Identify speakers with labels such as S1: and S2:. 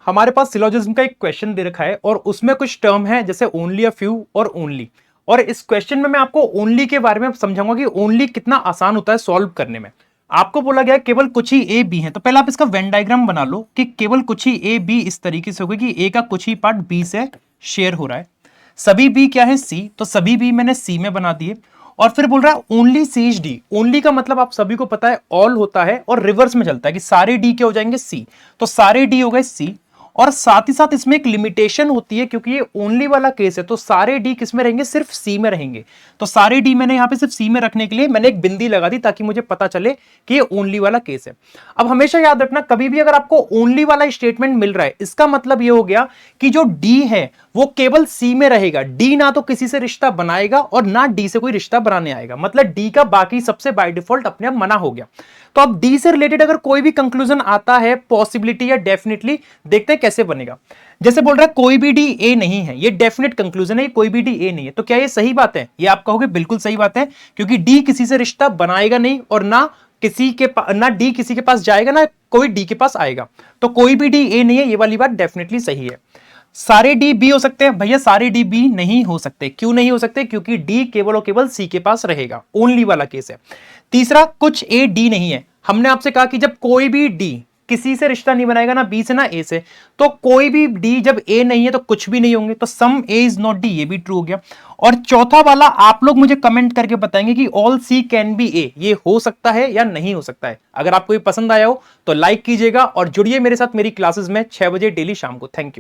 S1: हमारे पास सिलोजिज्म का एक क्वेश्चन दे रखा है और उसमें कुछ टर्म है जैसे ओनली, अ फ्यू और ओनली। और इस क्वेश्चन में मैं आपको ओनली के बारे में समझाऊंगा कि ओनली कितना आसान होता है सॉल्व करने में। आपको बोला गया केवल कुछ ही ए बी है, तो पहले आप इसका वेन डायग्राम बना लो कि केवल कुछ ही ए बी इस तरीके से होगा कि ए का कुछ ही पार्ट बी से शेयर हो रहा है। सभी बी क्या है सी, तो सभी बी मैंने सी में बना दिए। और फिर बोल रहा है only C is D. Only का मतलब आप सभी को पता है ऑल होता है और रिवर्स में चलता है कि सारे डी के हो जाएंगे सी, तो सारे डी हो गए सी। और साथ ही साथ इसमें एक लिमिटेशन होती है क्योंकि ये ओनली वाला केस है, तो सारे डी किस में रहेंगे, सिर्फ सी में रहेंगे। तो सारे डी मैंने यहां पे सिर्फ सी में रखने के लिए मैंने एक बिंदी लगा दी ताकि मुझे पता चले कि ये ओनली वाला केस है। अब हमेशा याद रखना, कभी भी अगर आपको ओनली वाला स्टेटमेंट मिल रहा है इसका मतलब ये हो गया कि जो डी है वो केवल सी में रहेगा। डी ना तो किसी से रिश्ता बनाएगा और ना डी से कोई रिश्ता बनाने आएगा, मतलब डी का बाकी सबसे बाय डिफॉल्ट अपने आप मना हो गया। तो अब डी से रिलेटेड अगर कोई भी कंक्लूजन आता है, पॉसिबिलिटी या डेफिनेटली, देखते हैं कैसे बनेगा। जैसे बोल रहा है कोई भी डी ए नहीं है, ये डेफिनेट कंक्लूजन है, कोई भी डी ए नहीं है, तो क्या ये सही बात है? ये आप कहोगे बिल्कुल सही बात है, क्योंकि डी किसी से रिश्ता बनाएगा नहीं और ना डी किसी के पास जाएगा ना कोई डी के पास आएगा, तो कोई भी डी ए नहीं है, ये वाली बात डेफिनेटली सही है। सारे डी बी हो सकते हैं भैया, सारे डी बी नहीं हो सकते। क्यों नहीं हो सकते? क्योंकि डी केवल और केवल सी के पास रहेगा, ओनली वाला केस है। तीसरा, कुछ ए डी नहीं है। हमने आपसे कहा कि जब कोई भी डी किसी से रिश्ता नहीं बनाएगा, ना बी से ना ए से, तो कोई भी डी जब ए नहीं है तो कुछ भी नहीं होंगे, तो सम ए इज नॉट डी, ये भी ट्रू हो गया। और चौथा वाला आप लोग मुझे कमेंट करके बताएंगे कि ऑल सी कैन बी ए, ये हो सकता है या नहीं हो सकता है। अगर आपको ये पसंद आया हो तो लाइक कीजिएगा और जुड़िए मेरे साथ मेरी क्लासेस में 6 बजे डेली शाम को। Thank you.